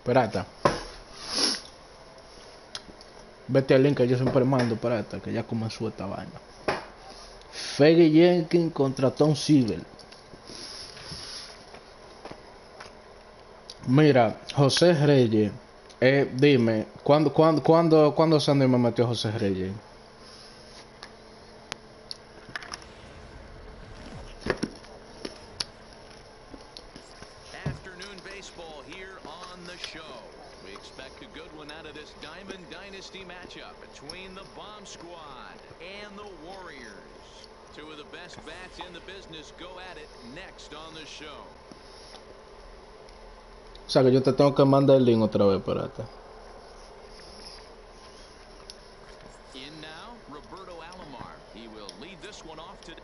Espérate. Vete al link que yo siempre mando, espérate, que ya comenzó esta vaina. Fergie Jenkins contra Tom Siever. Mira, José Reyes. Dime, ¿cuándo Sandy me metió José Reyes? Afternoon baseball here on the show. We expect a good one out of this Diamond Dynasty matchup between the Bomb Squad and the Warriors. Two of the best bats in the business go at it next on the show. O sea que yo te tengo que mandar el link otra vez, espérate. In now, Roberto Alomar. He will lead this one off today.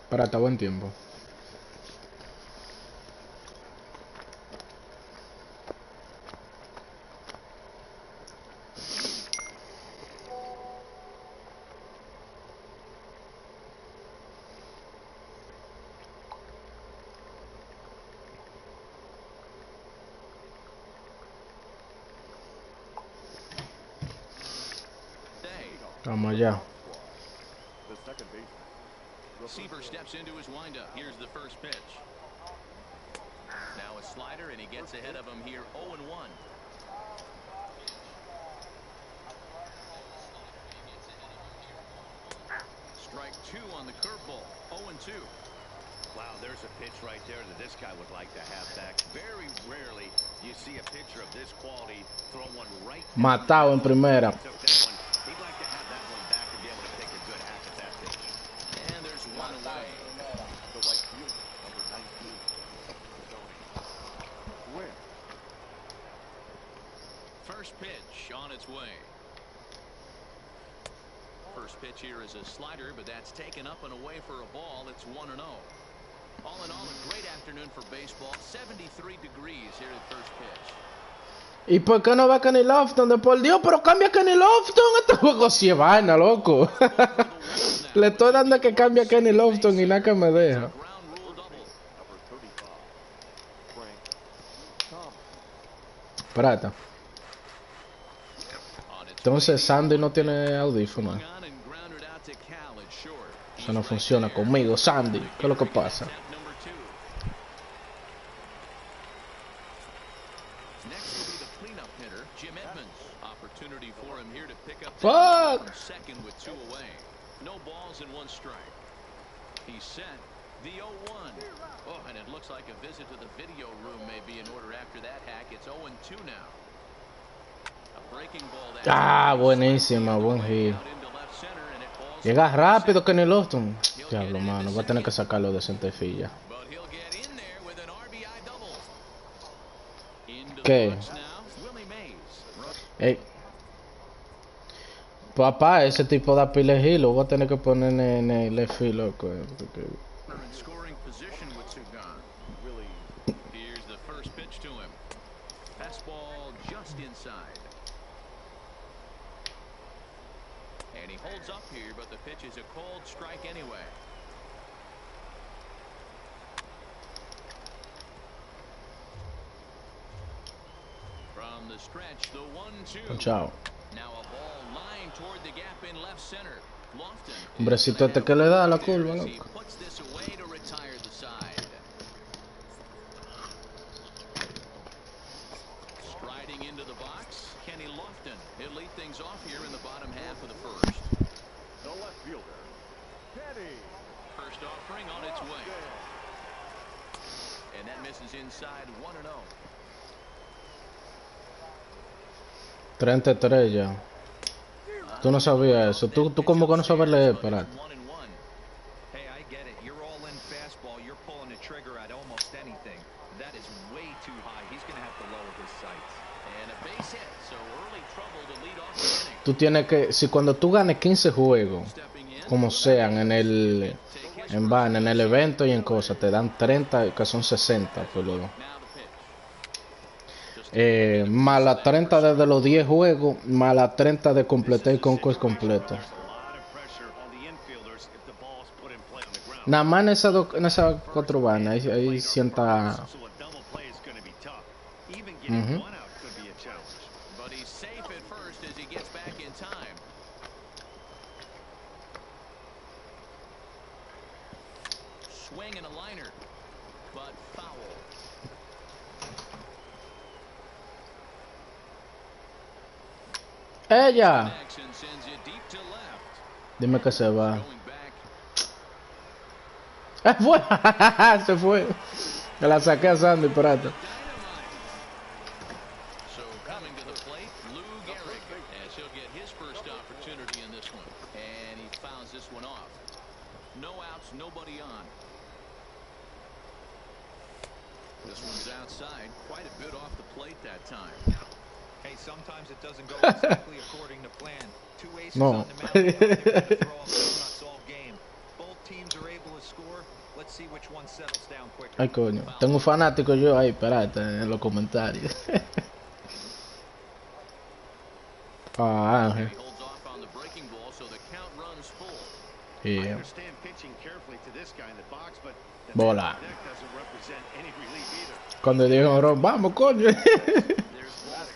Espérate, buen tiempo. Vamos allá. Seaver steps into his windup. Here's the first pitch. Now a slider, and he gets ahead of him here, 0-1. Strike two on the curveball, 0-2. Wow, there's a pitch right there that this guy would like to have back. Very rarely do you see a pitcher of this quality throw one right. Matado en primera. He'd like to have that one back and be able to take a good half at that pitch. And there's one away. The right field, number 19. Where? First pitch on its way. First pitch here is a slider, but that's taken up and away for a ball. It's 1-0. All in all, a great afternoon for baseball. 73 degrees here at first pitch. ¿Y por qué no va Kenny Lofton? De por Dios, pero cambia Kenny Lofton. Este juego sí es vaina, loco. Le estoy dando que cambie a Kenny Lofton y nada que me deja. Espérate. Entonces Sandy no tiene audífono. Eso no funciona conmigo, Sandy. ¿Qué es lo que pasa? Fuck! Second with two away. No balls and one strike. He's set. The 0-1. Oh, and it looks like a visit to the video room may be in order after that hack. It's 0-2 now. A breaking ball that Ah, buenísima, buen hit. Llega rápido Kenny Lofton. Diablo, mano, va a tener que sacarlo de centefilla. ¿Qué? Ey. Papá, ese tipo da pile de lo voy a tener que poner en el left field, loco. And he holds up here, but the pitch is a cold strike anyway. From the stretch, the 1-2. Chao. Now a ball lined toward the gap in left center. Lofton. Hombrecito este que le da la curva, loco. Puts this away to retire the side. Striding into the box, Kenny Lofton. He'll lead things off here in the bottom half of the first. The left fielder, Kenny. First offering on its way. And that misses inside 1-0. 33 ya. Tú no sabías eso. Tú como que no sabes leer, espérate. Hey, I get it. You're all in fastball. You're pulling the trigger at almost anything. That is way too high. He's going to have to lower his sights. And a base hit, so early trouble to lead off the inning. Tú tienes que, si cuando tú ganes 15 juegos, como sean, en el evento y en cosas, te dan 30, que son 60, por luego. Más las 30 desde los 10 juegos, más las 30 de completar el concourse completo. Nada más en esas cuatro vainas, ahí sienta... So a double play is going to be tough. Even getting Mhm. one out could be a challenge. But he's safe at first as he gets back in time. Swing and a liner, but foul. ¡Ella! Connects and sends it deep to left. Dime que se va. Going back. Fue. Se fue. Me la saqué a Sandy, espérate. So coming to the plate, Lou Gehrig, as he'll get his first opportunity in this one. And he fouls this one off. No outs, nobody on. This one's outside, quite a bit off the plate that time. Hey, sometimes it doesn't go exactly according to plan. Two aces No. on the mound. They're gonna throw off donuts all game. Both teams are able to score. Let's see which one settles down quicker. Ay, coño. Tengo un fanático yo ahí, espérate, en los comentarios. Ah, Ángel. He holds off on the breaking ball, so the count runs full. I Yeah. understand pitching carefully to this guy in the box, but the Bola. deck doesn't represent any relief either. Cuando dijeron, vamos, coño. There's ball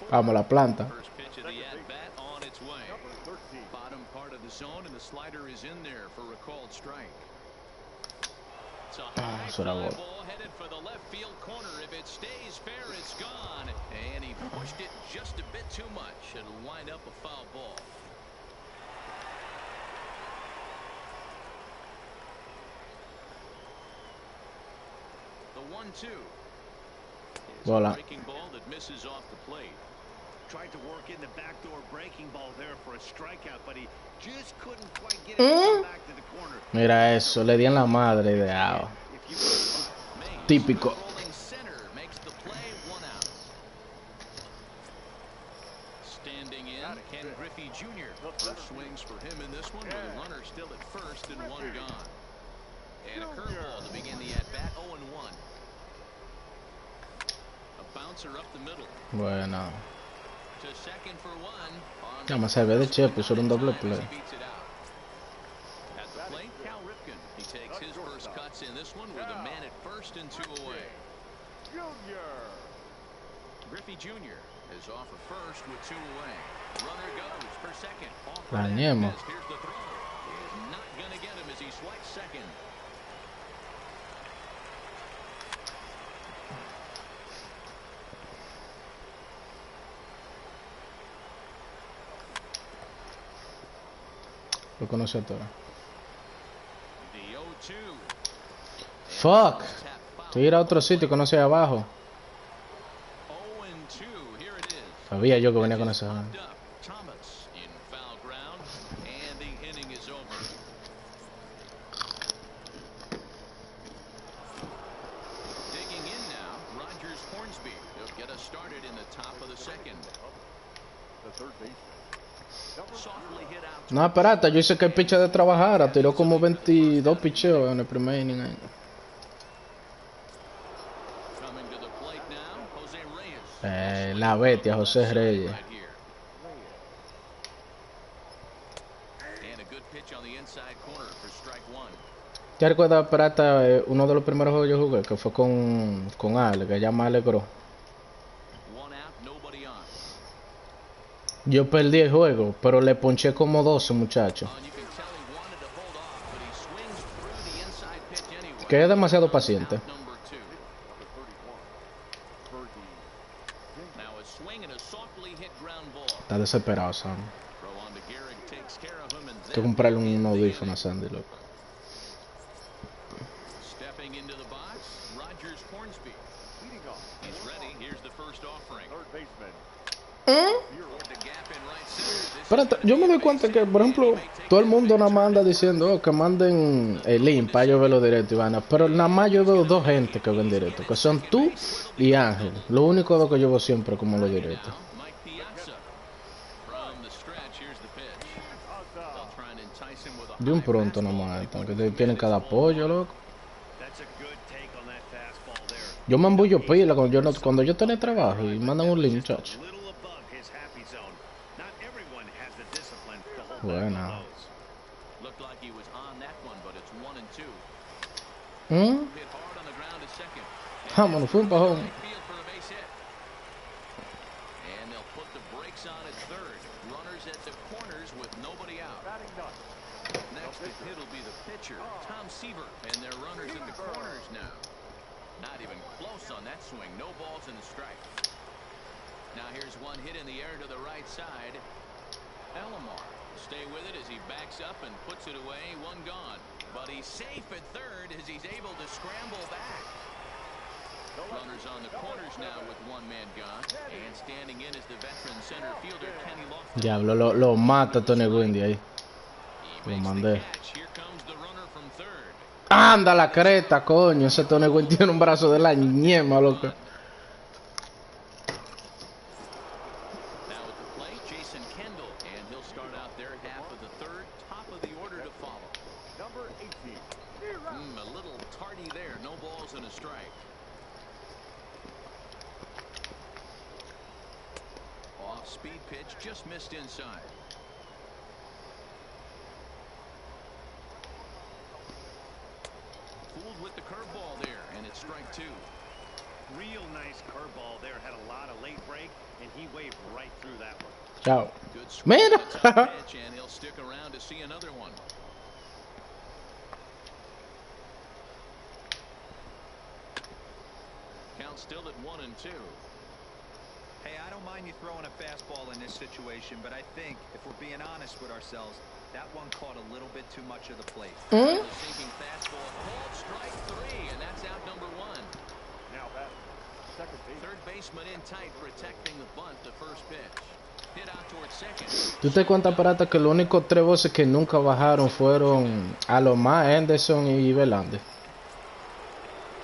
four. Vamos a la planta. First pitch of the at-bat on its way. Bottom part of the zone, and the slider is in there for a called strike. It's a high eso era fly bola. ball headed for the left field corner. If it stays fair, it's gone. And he pushed it just a bit too much. It'll wind up a foul ball. The 1-2. Is a Bola. breaking ball that misses off the plate. Tried to work in the backdoor breaking ball there for a strikeout, but he just couldn't quite get it to come back to the corner. Mira eso, le di en la madre ideado. If you could Mays, Típico. rolling center, makes the play, one out. Standing in, Ken Griffey Jr. First swings for him in this one, with a runner still at first and one gone. And a curveball to begin the at-bat, 0-1. A bouncer up the middle. Bueno. To second for one. On Nada más se ve de Chepe, solo un doble play. He beats it out. At the plate, Cal Ripken. He takes his first cuts in this one with a man at first and two away. Griffey Jr. is off at first with two away. Runner goes for second. Off for La that ñema. miss. Here's the throw. Is not going to get him as he swipes second. Lo conoce a todo. The 0-2. Fuck. Estoy a ir a otro sitio que no sea abajo. 0-2. Here it is. Sabía yo que venía con esa. Popped up. Thomas in foul ground, and the inning is over. Digging in now, Rogers Hornsby. He'll get us started in the top of the second. Softly hit out. No, espérate, yo hice que el pitcher de trabajara. Tiró como 22 picheos en el primer inning ahí. Coming to the plate now, Jose Reyes. La bestia, José Reyes. Right here. And a good pitch on the inside corner for strike one. ¿Te recuerdas, espérate, uno de los primeros juegos que yo jugué, que fue con Ale, que se llama Ale Gro? One out, nobody on. Yo perdí el juego, pero le ponché como 12, muchachos. And you can tell he wanted to hold off, but he swings through the inside pitch anyway. Que es demasiado paciente. Out number two. Now a swing and a softly hit ground ball. Está desesperado, Sam. Throw on to Gehrig, takes care of him, and Hay que then comprarle un audífono a Sandy, loco. stepping into the box, Rogers Hornsby. He's ready. Here's the first offering. Toward the gap in right center. This Espérate, yo me doy cuenta que, por ejemplo, todo el mundo nada más anda diciendo que manden el link para yo verlo directo, Ivana. Pero nada más yo veo dos gente que ven directo, que son tú y Ángel. Los únicos dos que yo veo siempre como los directos. now, Mike Piazza. From the stretch, here's the pitch. They'll try and entice him with a De un high pronto fastball. nomás, que te tienen cada apoyo, loco. That's a good take on that fastball there. Yo me embullo pila cuando yo tenía trabajo y mandan un link, muchacho. A little above his happy zone. Not everyone has the discipline to hold back Bueno. on those. Looked like he was on that one, but it's 1-2. ¿Mm? Hit hard on the ground to second. Vámonos, fue un pajón. Field for a base hit. And they'll put the brakes on at third. Runners at the corners with nobody out. Next to hit will be the pitcher, Tom Seaver. And their runners in the corners now. Not even close on that swing. No balls in the strike. Now here's one hit in the air to the right side. Elmore will stay with it as he backs up and puts it away. One gone. But he's safe at third as he's able to scramble back. Runners on the corners now with one man gone. And standing in is the veteran center fielder, Kenny Lofton. Diablo, lo mata Tony Windy ahí. Lo mandé. Here comes the runner from third. Anda la creta, coño. Ese Tony Windy tiene un brazo de la ñema, loco. A little tardy there. No balls and a strike. Off speed pitch, just missed inside. Fooled with the curveball there, and it's strike two. Real nice curveball there. Had a lot of late break, and he waved right through that one. Ciao. Good swing. Mira. Pitch, and he'll stick around to see another one. Count still at 1-2. Hey, I don't mind you throwing a fastball in this situation, but I think if we're being honest with ourselves, that one caught a little bit too much of the plate. The sinking fastball called strike three, and that's out number one. Now that second base. Third baseman in tight, protecting the bunt, the first pitch. Hit out towards second. ¿Tú te cuentas, Parata, que los únicos tres voces que nunca bajaron fueron Alomar, Henderson y Verlander?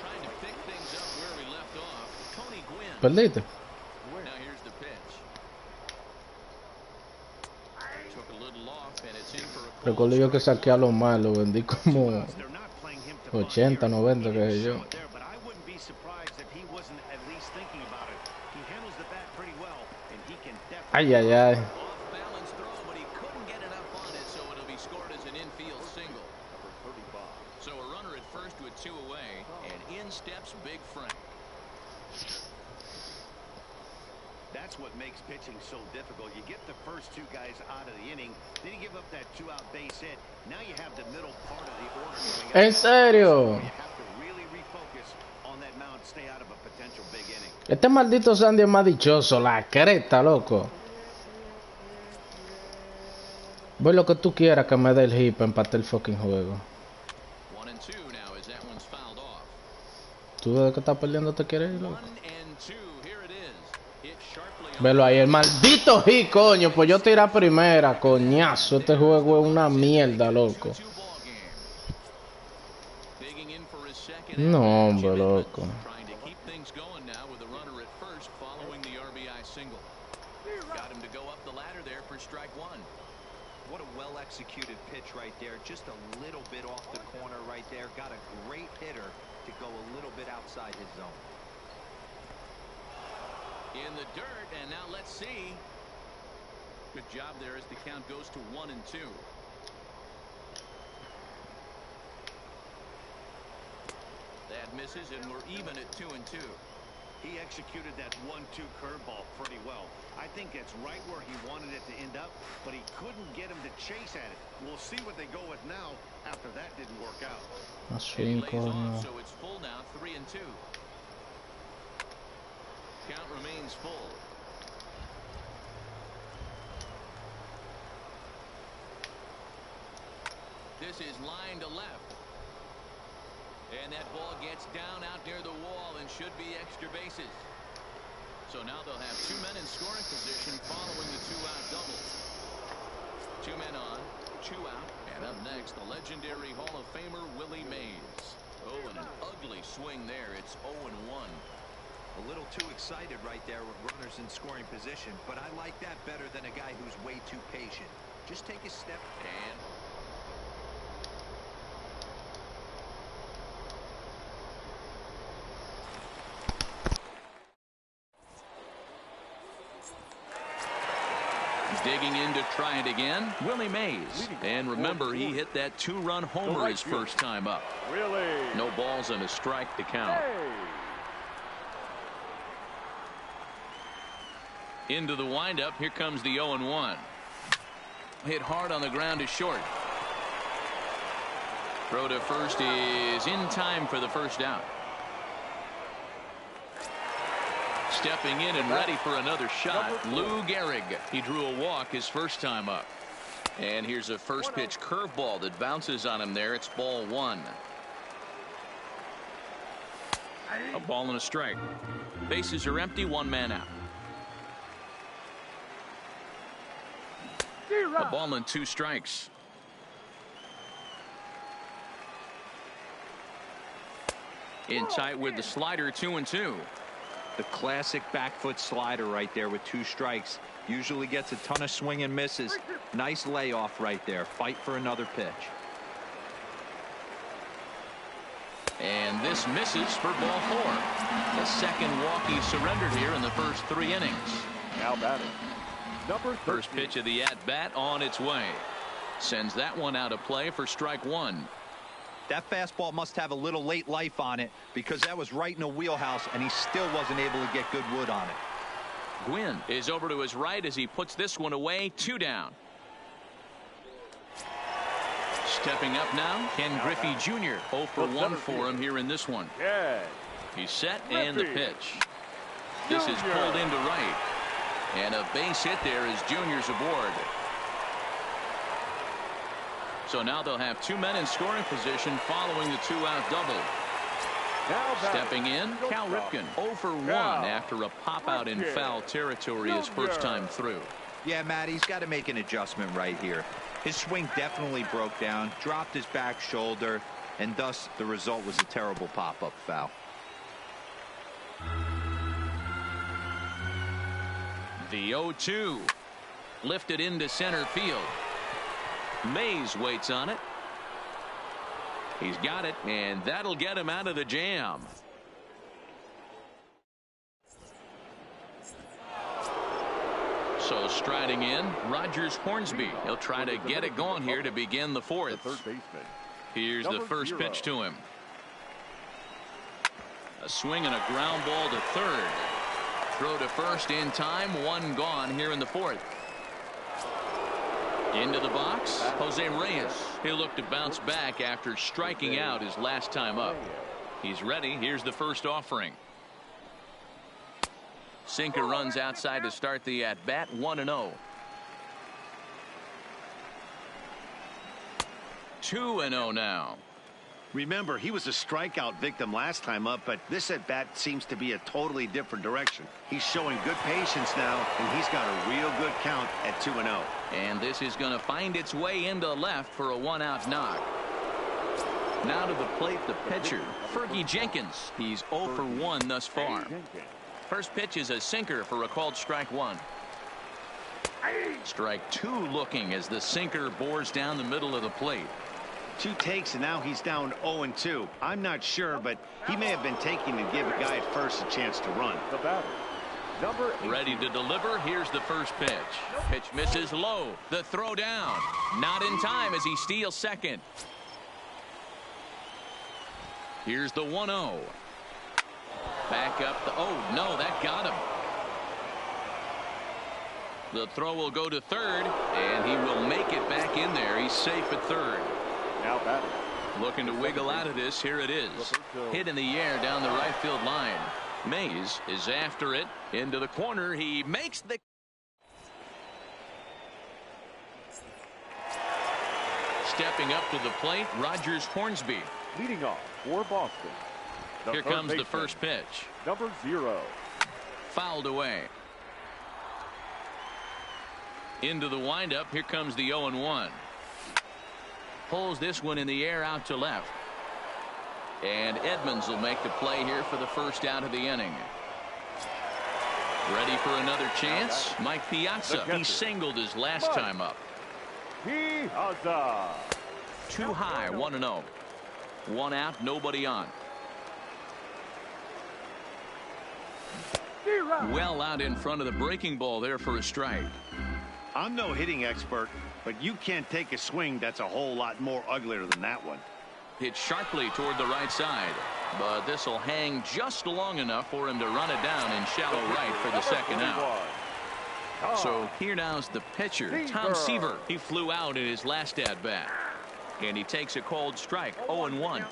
Trying to pick things up where we left off. Tony Gwynn. ¿Perdiste? Now here's the pitch. Took a little off, and it's in for a Recuerdo yo que saqué a Alomar, lo vendí como They're not playing him to 80, 90, qué sé yo. there, but I wouldn't be surprised if he wasn't at least thinking about it. He handles the bat pretty well, and he can Ay, definitely. ay, ay. off balance throw, but he couldn't get enough on it, so it'll be scored as an infield single. So a runner at first with two away, and in steps Big Frank. That's what makes pitching so difficult. You get the first two guys out of the inning, then you give up that two-out base hit. Now you have the middle part of the order going up. ¿En serio? You have to really refocus on that mound, stay out of a potential big inning. Este maldito Sandy es más dichoso, la creta, loco. Voy lo que tú quieras que me dé el hit para empatar el fucking juego. 1-2 now as that one's fouled off. Tú desde que estás perdiendo te quieres ir, loco. 1-2. Here it is. Hit sharply. Velo ahí, el maldito hit, coño. Pues yo tiré a primera, coñazo. Este juego es una mierda, loco. 2-2 ball game. Digging in for his second. No, hombre, loco. Trying to keep things going now with a runner at first following the RBI single. Got him to go up the ladder there for strike one. What a well-executed pitch right there. Just a little bit off the corner right there. Got a great hitter to go a little bit outside his zone. In the dirt, and now let's see. Good job there as the count goes to 1-2. That misses, and we're even at 2-2. He executed that 1-2 curveball pretty well. I think it's right where he wanted it to end up, but he couldn't get him to chase at it. We'll see what they go with now after that didn't work out. A And he swing, lays coño. off, so it's full now, 3-2. Count remains full. This is line to left. And that ball gets down out near the wall and should be extra bases. So now they'll have two men in scoring position following the two-out double. Two men on, two out, and up next, the legendary Hall of Famer Willie Mays. Oh, and an ugly swing there. It's 0-1. A little too excited right there with runners in scoring position, but I like that better than a guy who's way too patient. Just take a step. And Digging in to try it again, Willie Mays. And remember, he hit that 2-run homer his first time up. No balls and a strike to count. Into the windup. Here comes the 0-1. Hit hard on the ground to short. Throw to first is in time for the first out. Stepping in and ready for another shot, Lou Gehrig. He drew a walk his first time up. And here's a first pitch curveball that bounces on him there. It's ball 1. A ball and a strike. Bases are empty, 1 man out. A ball and 2 strikes. In tight with the slider, 2-2. The classic back foot slider right there with 2 strikes. Usually gets a ton of swing and misses. Nice layoff right there. Fight for another pitch. And this misses for ball 4. The second walk he surrendered here in the first 3 innings. Now batting, number 13. First pitch of the at-bat on its way. Sends that one out of play for strike 1. That fastball must have a little late life on it because that was right in the wheelhouse and he still wasn't able to get good wood on it. Gwynn is over to his right as he puts this one away. 2 down. Stepping up now, Ken Griffey Jr. 0 for 1 for him here in this one. He's set and the pitch. This is pulled into right. And a base hit there as Junior's aboard. So now they'll have 2 men in scoring position following the 2-out double. Stepping in, Cal Ripken 0 for 1 after a pop-out in foul territory his first time through. Yeah, Matt, he's got to make an adjustment right here. His swing definitely broke down, dropped his back shoulder, and thus the result was a terrible pop-up foul. The 0-2 lifted into center field. Mays waits on it. He's got it, and that'll get him out of the jam. So striding in, Rogers Hornsby. He'll try to get it going here to begin the 4th. Here's the first pitch to him. A swing and a ground ball to 3rd. Throw to first in time. 1 gone here in the 4th. Into the box, Jose Reyes. He'll look to bounce back after striking out his last time up. He's ready. Here's the first offering. Sinker runs outside to start the at-bat. 1-0. 2-0 now. Remember, he was a strikeout victim last time up, but this at-bat seems to be a totally different direction. He's showing good patience now, and he's got a real good count at 2-0. And this is going to find its way into left for a 1-out knock. Now to the plate, the pitcher, Fergie Jenkins. He's 0 for 1 thus far. First pitch is a sinker for a called strike 1. Strike 2 looking as the sinker bores down the middle of the plate. 2 takes, and now he's down 0-2. I'm not sure, but he may have been taking to give a guy at first a chance to run. The batter, number 18. Ready to deliver. Here's the first pitch. Pitch misses low. The throw down. Not in time as he steals second. Here's the 1-0. Back up the, oh no, that got him. The throw will go to 3rd, and he will make it back in there. He's safe at 3rd. Now batting. Looking to wiggle out of this. Here it is. Hit in the air down the right field line. Mays is after it. Into the corner. He makes the. Stepping up to the plate, Rogers Hornsby. Leading off for Boston. Here comes the first pitch. Number 0. Fouled away. Into the windup. Here comes the 0-1. Pulls this one in the air out to left. And Edmonds will make the play here for the first out of the inning. Ready for another chance. Mike Piazza. He singled his last time up. Piazza. Too high. 1-0. 1 out. Nobody on. Well out in front of the breaking ball there for a strike. I'm no hitting expert, but you can't take a swing that's a whole lot more uglier than that one. Hit sharply toward the right side, but this will hang just long enough for him to run it down in shallow right for the second out. So here now's the pitcher, Tom Seaver. He flew out in his last at-bat, and he takes a cold strike, 0-1.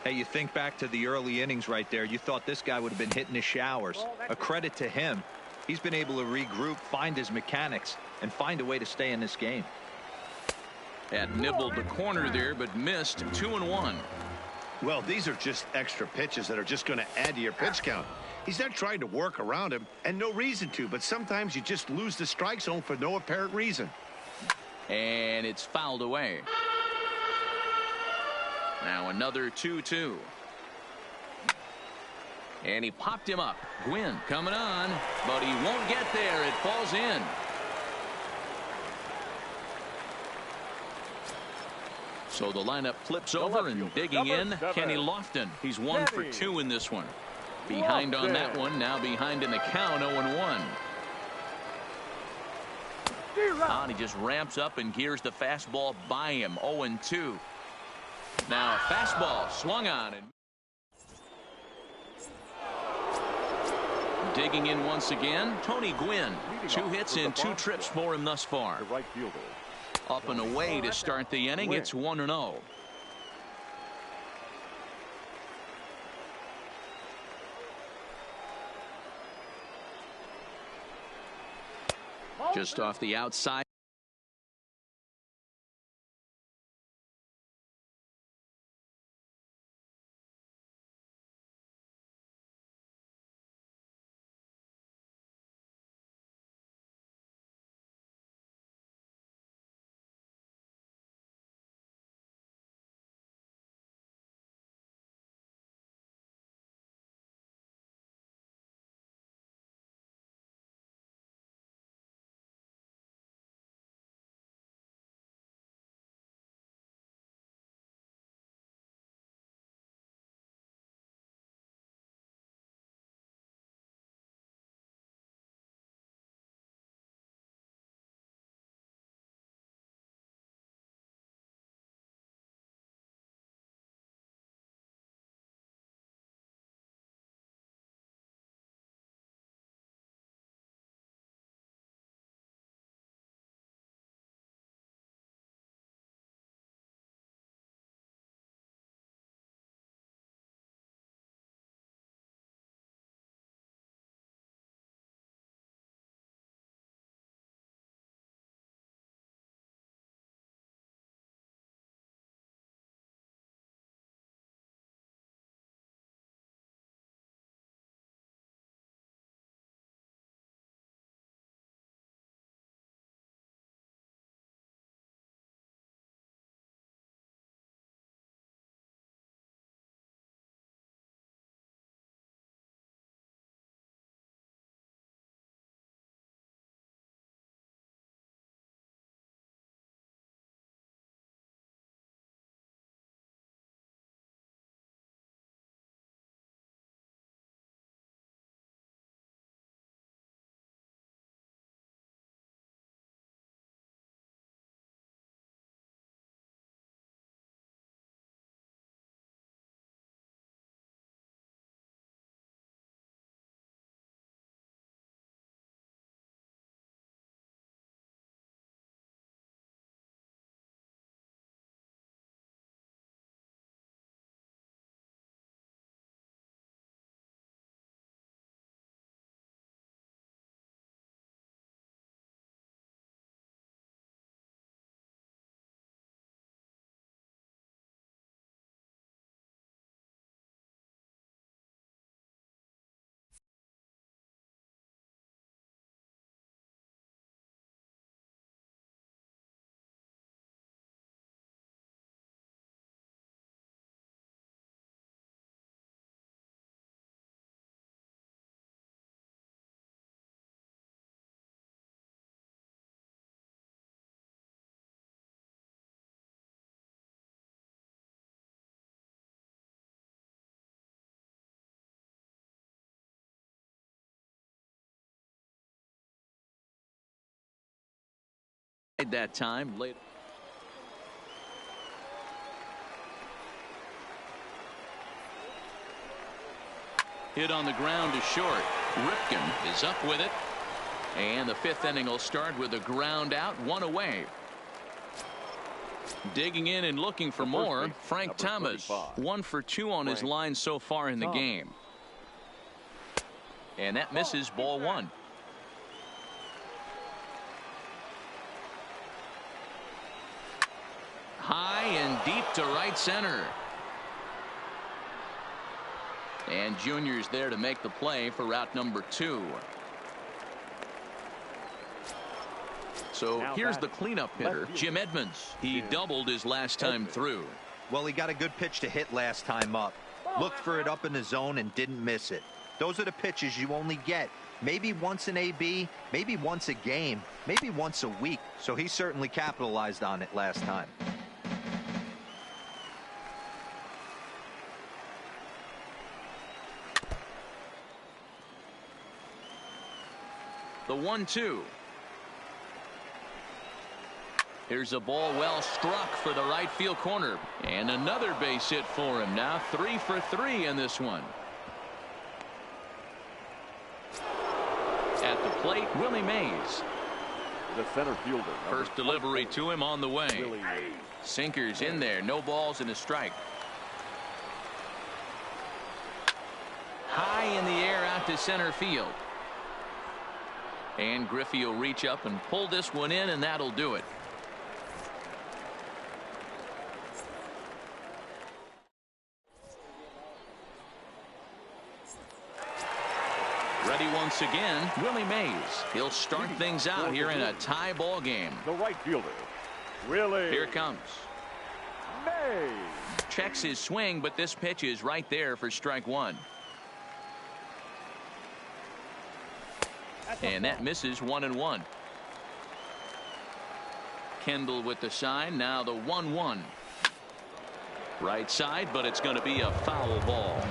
Hey, you think back to the early innings right there. You thought this guy would have been hitting his showers. A credit to him. He's been able to regroup, find his mechanics, and find a way to stay in this game. That nibbled the corner there, but missed. 2-1. Well, these are just extra pitches that are just going to add to your pitch count. He's not trying to work around him, and no reason to, but sometimes you just lose the strike zone for no apparent reason. And it's fouled away. Now another 2-2. And he popped him up. Gwynn coming on, but he won't get there. It falls in. So the lineup flips over, and digging in, Kenny Lofton. He's 1 for 2 in this one. Behind on that one, now behind in the count, 0-1. And he just ramps up and gears the fastball by him, 0-2. Now a fastball swung on, and digging in once again, Tony Gwynn. 2 hits and 2 trips for him thus far. The right fielder. Up and away to start the inning. It's 1-0. Just off the outside. that time late. Hit on the ground is short. Ripken is up with it. And the fifth inning will start with a ground out, one away. Digging in and looking for more, Frank Thomas. 1 for 2 on his line so far in the game. And that misses, ball 1. High and deep to right center. And Junior's there to make the play for route number 2. So here's the cleanup hitter, Jim Edmonds. He doubled his last time through. Well, he got a good pitch to hit last time up. Looked for it up in the zone and didn't miss it. Those are the pitches you only get maybe once in AB, maybe once a game, maybe once a week. So he certainly capitalized on it last time. The 1-2. Here's a ball well struck for the right field corner. And another base hit for him. Now 3 for 3 in this one. At the plate, Willie Mays. The center fielder. First delivery to him on the way. Sinkers in there. No balls and a strike. High in the air out to center field. And Griffey will reach up and pull this one in, and that'll do it. Ready once again, Willie Mays. He'll start things out here in a tie ball game. The right fielder, Willie. Here it comes. Mays. Checks his swing, but this pitch is right there for strike 1. And that misses, 1-1. Kendall with the sign. Now the 1-1. Right side, but it's going to be a foul ball.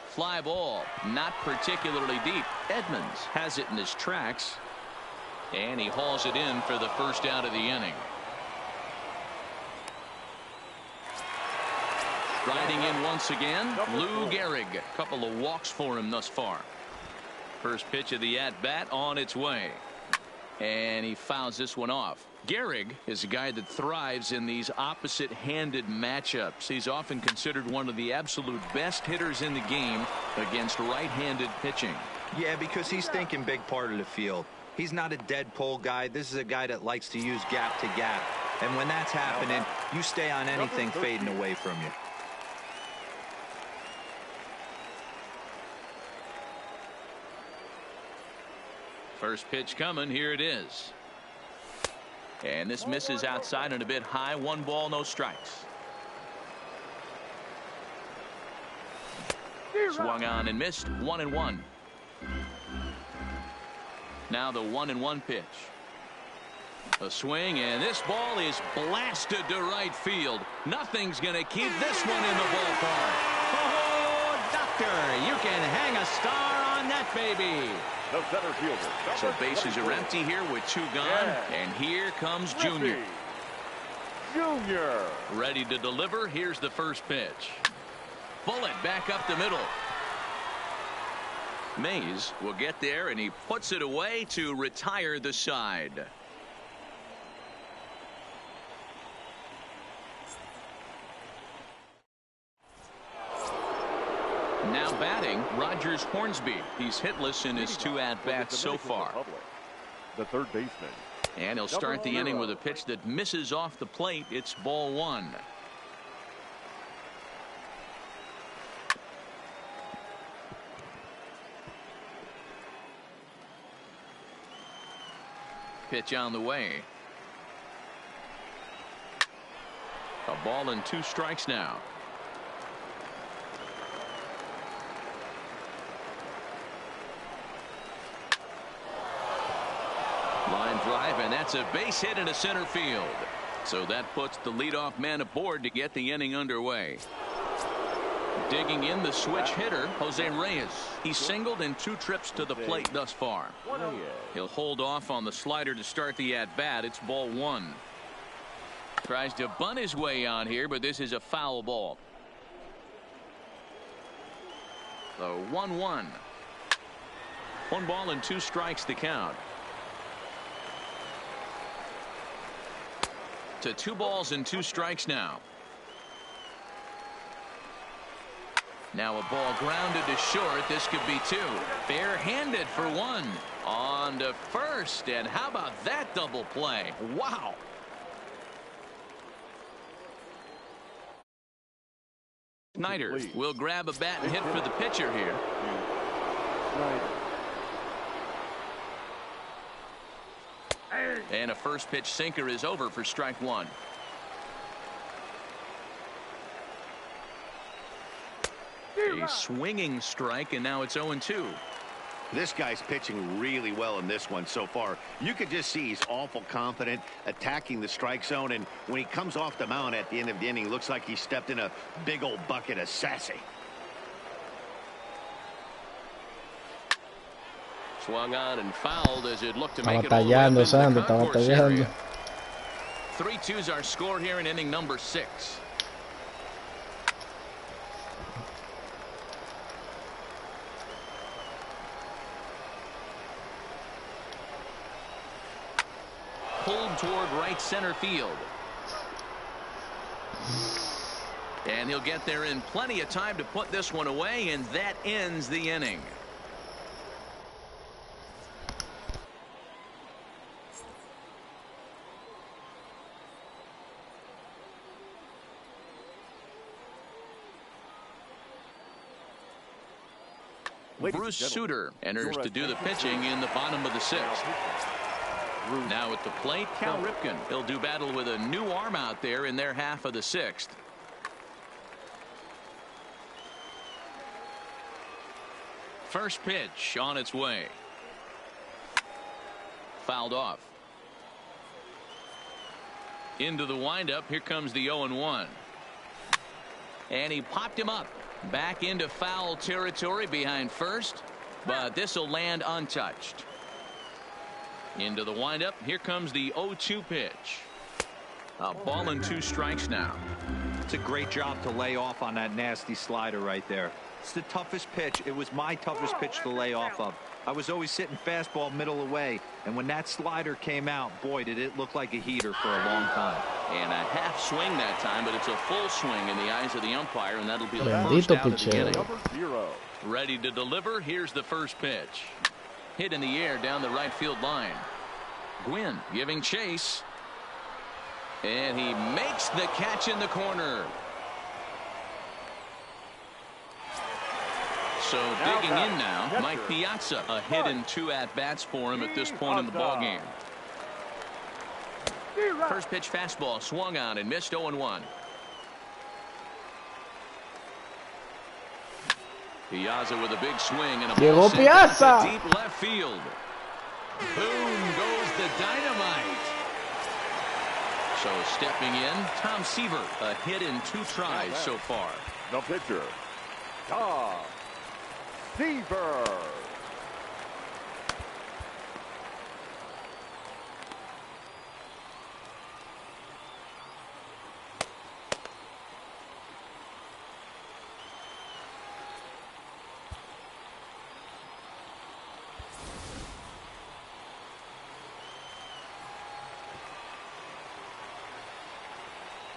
Fly ball, not particularly deep. Edmonds has it in his tracks. And he hauls it in for the first out of the inning. Riding in once again, Lou Gehrig. A couple of walks for him thus far. First pitch of the at-bat on its way. And he fouls this one off. Gehrig is a guy that thrives in these opposite-handed matchups. He's often considered one of the absolute best hitters in the game against right-handed pitching. Yeah, because he's thinking big part of the field. He's not a dead pull guy. This is a guy that likes to use gap to gap. And when that's happening, you stay on anything fading away from you. First pitch coming. Here it is. And this misses outside and a bit high. 1 ball, no strikes. Swung on and missed. 1-1. Now the 1-1 pitch. A swing, and this ball is blasted to right field. Nothing's going to keep this one in the ballpark. Oh, doctor, you can hang a star on that baby. The center fielder. So bases are empty here with 2 gone. And here comes Junior. Junior. Ready to deliver. Here's the first pitch. Bullet back up the middle. Mays will get there, and he puts it away to retire the side. Now batting, Rogers Hornsby. He's hitless in his 2 at-bats so far. The third baseman. And he'll start the inning with a pitch that misses off the plate. It's ball 1. Pitch on the way. A ball and 2 strikes now. Line drive, and that's a base hit into center field. So that puts the leadoff man aboard to get the inning underway. Digging in, the switch hitter, Jose Reyes. He's singled in 2 trips to the plate thus far. He'll hold off on the slider to start the at-bat. It's ball 1. Tries to bunt his way on here, but this is a foul ball. The 1-1. 1 ball and 2 strikes to count. To 2 balls and 2 strikes now. Now a ball grounded to short. This could be 2. Fair-handed for 1. On to first. And how about that double play? Wow. Snyder will grab a bat and hit for the pitcher here. And a first pitch sinker is over for strike 1. A swinging strike, and now it's 0-2. This guy's pitching really well in this one so far. You could just see he's awful confident attacking the strike zone, and when he comes off the mound at the end of the inning, looks like he stepped in a big old bucket of sassy. Swung on and fouled as it looked to make it all the way up into the concourse area. 3-2's our score here in inning number 6. Pulled toward right center field. And he'll get there in plenty of time to put this one away, and that ends the inning. Bruce Sutter enters to do the pitching in the bottom of the 6th. Now at the plate, Cal Ripken. He'll do battle with a new arm out there in their half of the 6th. First pitch on its way. Fouled off. Into the windup. Here comes the 0-1. And he popped him up. Back into foul territory behind first, but this will land untouched. Into the windup. Here comes the 0-2 pitch. A ball and 2 strikes now. It's a great job to lay off on that nasty slider right there. It's the toughest pitch. It was my toughest pitch to lay off of. I was always sitting fastball middle away, and when that slider came out, boy, did it look like a heater for a long time. And a half swing that time, but it's a full swing in the eyes of the umpire, and that'll be the first out of the inning. Ready to deliver. Here's the first pitch. Hit in the air down the right field line. Gwynn giving chase. And he makes the catch in the corner. So digging in now, Mike Piazza. A hit and 2 at-bats for him at this point in the ballgame. First pitch fastball swung on and missed. 0-1. Piazza with a big swing and a ball sent to deep left field. Boom goes the dynamite. So stepping in, Tom Seaver. A hit in 2 tries so far. The pitcher, Tom Seaver.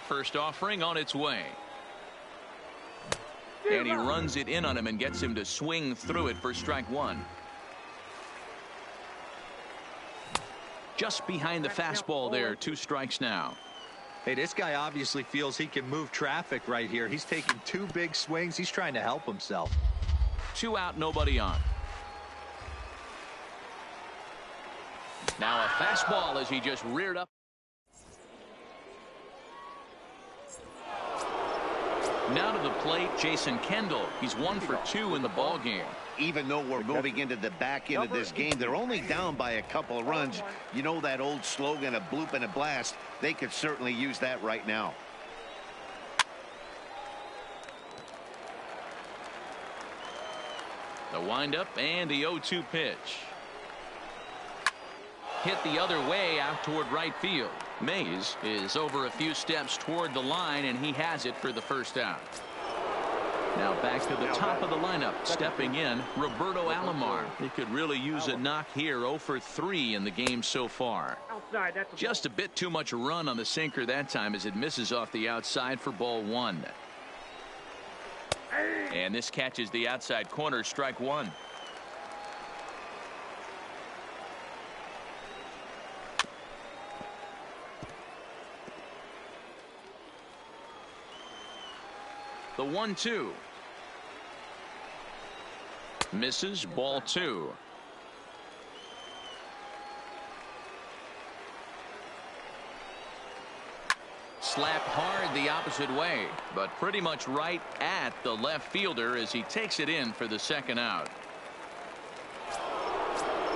First offering on its way. And he runs it in on him and gets him to swing through it for strike 1. Just behind the fastball there. 2 strikes now. Hey, this guy obviously feels he can move traffic right here. He's taking 2 big swings. He's trying to help himself. 2 out, nobody on. Now a fastball as he just reared up. Now to the plate, Jason Kendall. He's 1 for 2 in the ball game. Even though we're moving into the back end of this game, they're only down by a couple of runs. You know that old slogan, a bloop and a blast. They could certainly use that right now. The windup and the 0-2 pitch. Hit the other way out toward right field. Mays is over a few steps toward the line, and he has it for the first out. Now back to the top of the lineup. Stepping in, Roberto Alomar. He could really use a knock here. 0 for 3 in the game so far. Just a bit too much run on the sinker that time as it misses off the outside for ball 1. And this catches the outside corner. Strike 1. The 1-2. Misses. Ball 2. Slapped hard the opposite way, but pretty much right at the left fielder as he takes it in for the second out.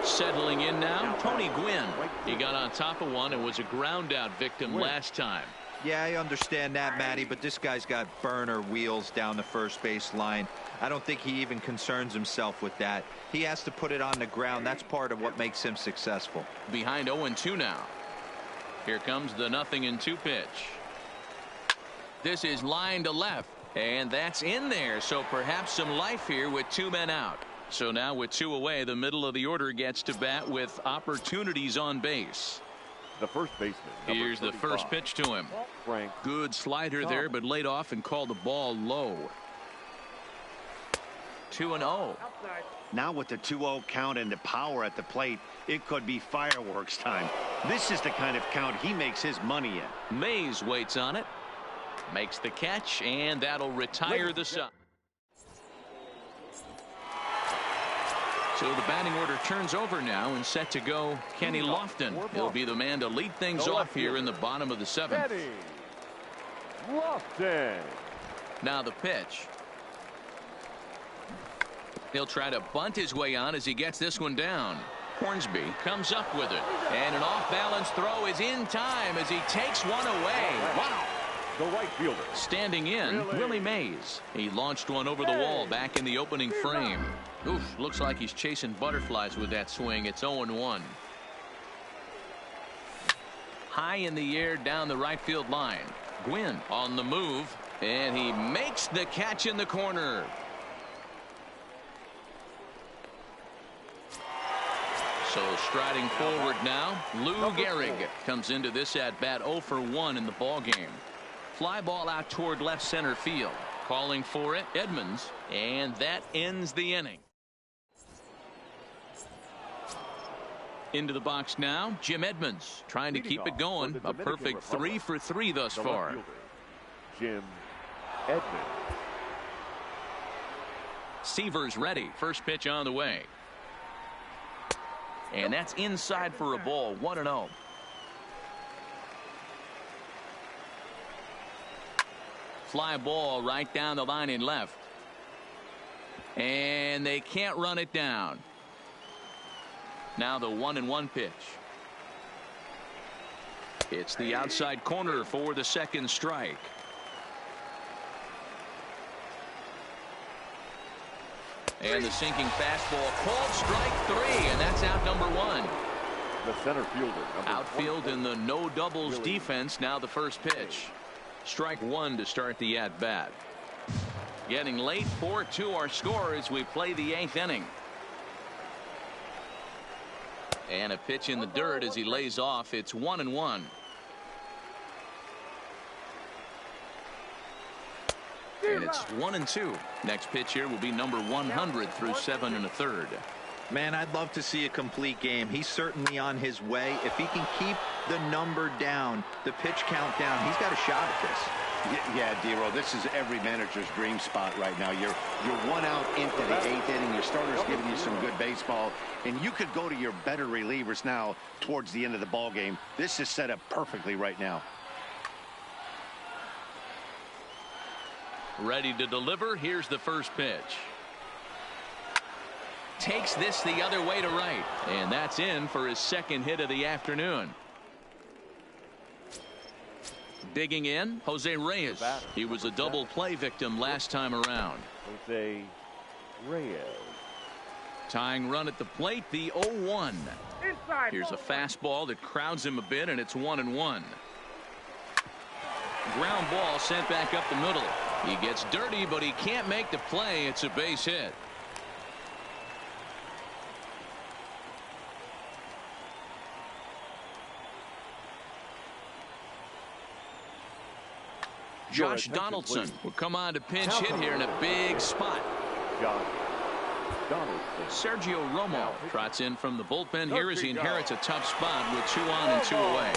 Settling in now, Tony Gwynn. He got on top of one and was a ground out victim last time. Yeah, I understand that, Matty, but this guy's got burner wheels down the first base line. I don't think he even concerns himself with that. He has to put it on the ground. That's part of what makes him successful. Behind 0-2 now. Here comes the 0-2 pitch. This is line to left, and that's in there, so perhaps some life here with 2 men out. So now with 2 away, the middle of the order gets to bat with opportunities on base. The first baseman. Here's the first pitch to him. Frank. Good slider there, but laid off and called the ball low. 2-0. Now with the 2-0 count and the power at the plate, it could be fireworks time. This is the kind of count he makes his money in. Mays waits on it. Makes the catch, and that'll retire the side. So the batting order turns over now and set to go Kenny Lofton. He'll be the man to lead things off here in the bottom of the 7th. Kenny Lofton. Now the pitch. He'll try to bunt his way on as he gets this one down. Hornsby comes up with it, and an off-balance throw is in time as he takes one away. Wow. The right fielder. Standing in, Willie Mays. He launched one over the wall back in the opening frame. Oof, looks like he's chasing butterflies with that swing. It's 0-1. High in the air down the right field line. Gwynn on the move, and he makes the catch in the corner. So striding forward now, Lou Gehrig comes into this at bat 0 for 1 in the ball game. Fly ball out toward left center field. Calling for it, Edmonds, and that ends the inning. Into the box now, Jim Edmonds trying to keep it going. A perfect 3 for 3 thus far. Jim Edmonds. Seaver's ready. First pitch on the way. And that's inside for a ball. 1-0. Fly ball right down the line in left. And they can't run it down. Now the 1-1 pitch. It's the outside corner for the second strike. And the sinking fastball called strike 3, and that's out number 1. The center fielder. Outfield in the no doubles defense. Now the first pitch. Strike 1 to start the at bat. Getting late. 4-2 our score as we play the 8th inning. And a pitch in the dirt as he lays off. It's 1-1. And it's 1-2. Next pitch here will be number 100 through 7 1/3. Man, I'd love to see a complete game. He's certainly on his way. If he can keep the number down, the pitch count down, he's got a shot at this. Yeah, D-Roll, this is every manager's dream spot right now. You're 1 out into the 8th inning. Your starter's giving you some good baseball, and you could go to your better relievers now towards the end of the ball game. This is set up perfectly right now. Ready to deliver. Here's the first pitch. Takes this the other way to right, and that's in for his second hit of the afternoon. Digging in, Jose Reyes. He was a double play victim last time around. Jose Reyes. Tying run at the plate, the 0-1. Here's a fastball that crowds him a bit, and it's 1-1. Ground ball sent back up the middle. He gets dirty, but he can't make the play. It's a base hit. Josh Donaldson will come on to pinch hit here in a big spot. Sergio Romo trots in from the bullpen here as he inherits a tough spot with 2 on and 2 away.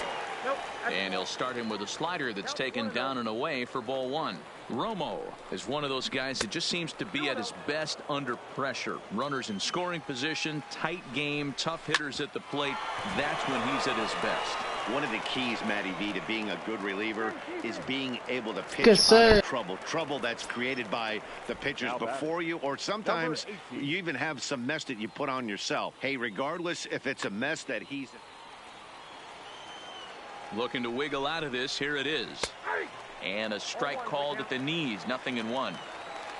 And he'll start him with a slider that's taken down and away for ball 1. Romo is one of those guys that just seems to be at his best under pressure. Runners in scoring position, tight game, tough hitters at the plate. That's when he's at his best. One of the keys, Matty V, to being a good reliever is being able to pitch out of trouble. Trouble that's created by the pitchers before you, or sometimes you even have some mess that you put on yourself. Hey, regardless if it's a mess that he's looking to wiggle out of this, here it is. And a strike called at the knees, 0-1.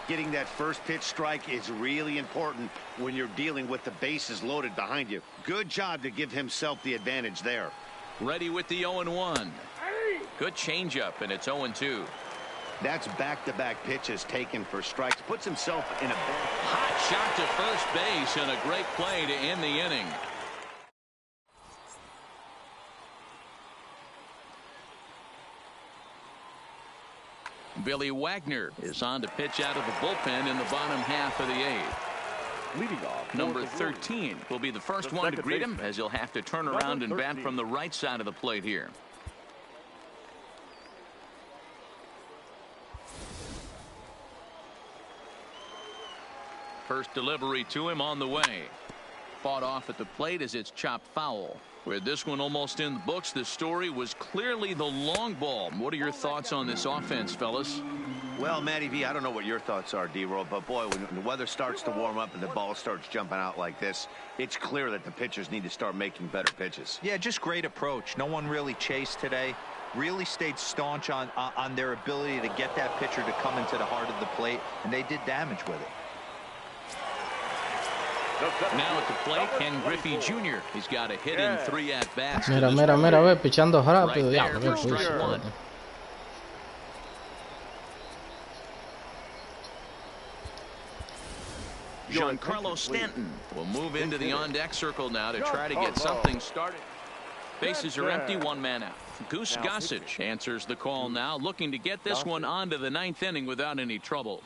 Getting that first pitch strike is really important when you're dealing with the bases loaded behind you. Good job to give himself the advantage there. Ready with the 0-1. Good changeup, and it's 0-2. That's back-to-back pitches taken for strikes. Puts himself in a hot shot to first base and a great play to end the inning. Billy Wagner is on to pitch out of the bullpen in the bottom half of the 8th. Leading off, number 13 will be the first one to greet him, as he'll have to turn around and bat from the right side of the plate here. First delivery to him on the way. Fought off at the plate as it's chopped foul. With this one almost in the books, the story was clearly the long ball. What are your thoughts on this offense, fellas? Well, Matty V, I don't know what your thoughts are, D-Roll, but boy, when the weather starts to warm up and the ball starts jumping out like this, it's clear that the pitchers need to start making better pitches. Yeah, just great approach. No one really chased today. Really stayed staunch on their ability to get that pitcher to come into the heart of the plate, and they did damage with it. Now at the plate, Ken Griffey Jr. He's got a hit in 3 at-bats. Mira, ve, pichando rápido. Right there, strike 1. Giancarlo Stanton will move into the on-deck circle now to try to get something started. Bases are empty, 1 man out. Goose Gossage answers the call now, looking to get this one onto the 9th inning without any trouble.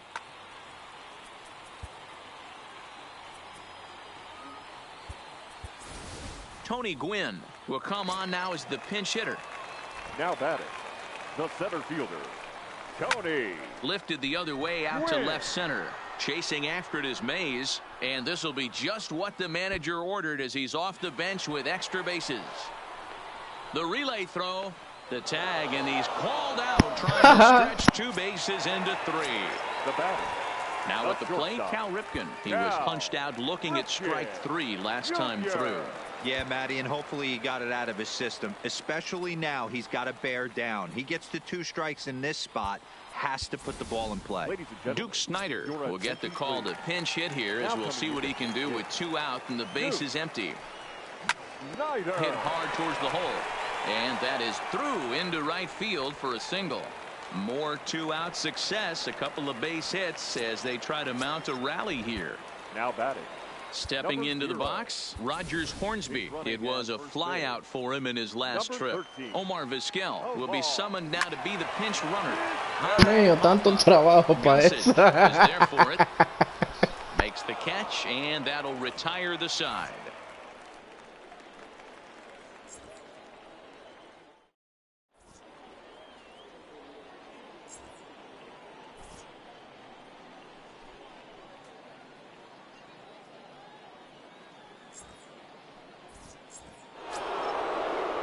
Tony Gwynn will come on now as the pinch hitter. Now batting, the center fielder, Tony. Lifted the other way out to left center. Chasing after it is Mays, and this will be just what the manager ordered as he's off the bench with extra bases. The relay throw, the tag, and he's called out, trying to stretch 2 bases into 3. The batter. Now at the plate, Cal Ripken. He was punched out looking at strike 3 last time through. Yeah, Matty, and hopefully he got it out of his system. Especially now, he's got to bear down. He gets the 2 strikes in this spot, has to put the ball in play. Duke Snyder will get the call to pinch hit here, as we'll see what he can do with 2 out and the base is empty. Hit hard towards the hole, and that is through into right field for a single. More 2-out success, a couple of base hits as they try to mount a rally here. Now batting. Stepping into the box, Rogers Hornsby. It was a flyout for him in his last trip. Omar Vizquel will be summoned now to be the pinch runner. Tanto trabajo para eso. Is there for it. Makes the catch, and that'll retire the side.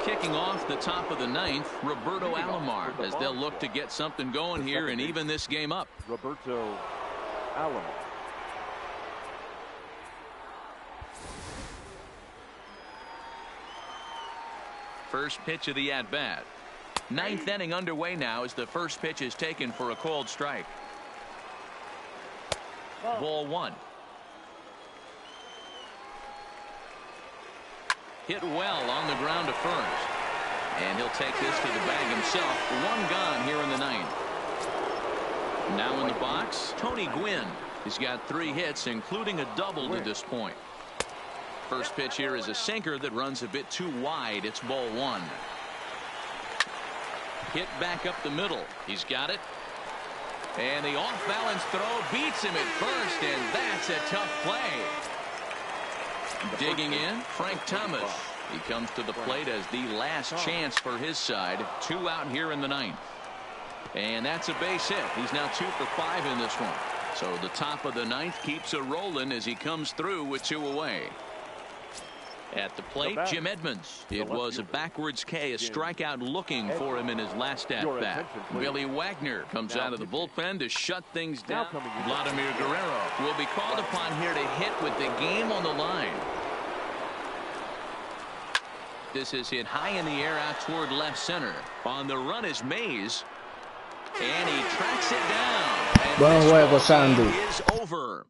Kicking off the top of the 9th, Roberto Alomar, as they'll look to get something going here and even this game up. Roberto Alomar. First pitch of the at-bat. 9th inning underway now as the first pitch is taken for a called strike. Ball 1. Hit well on the ground to first. And he'll take this to the bag himself. One gone here in the ninth. Now in the box, Tony Gwynn. He's got 3 hits, including a double to this point. First pitch here is a sinker that runs a bit too wide. It's ball 1. Hit back up the middle. He's got it. And the off-balance throw beats him at first, and that's a tough play. Digging in, Frank Thomas. He comes to the plate as the last chance for his side. 2 out here in the ninth. And that's a base hit. He's now 2 for 5 in this one. So the top of the ninth keeps a rolling as he comes through with 2 away. At the plate, Jim Edmonds. It was a backwards K, a strikeout looking for him in his last at-bat. Billy Wagner comes out of the bullpen to shut things down. Vladimir Guerrero will be called upon here to hit with the game on the line. This is hit high in the air out toward left center. On the run is Mays. And he tracks it down. And Buen juego, Sandy. is over.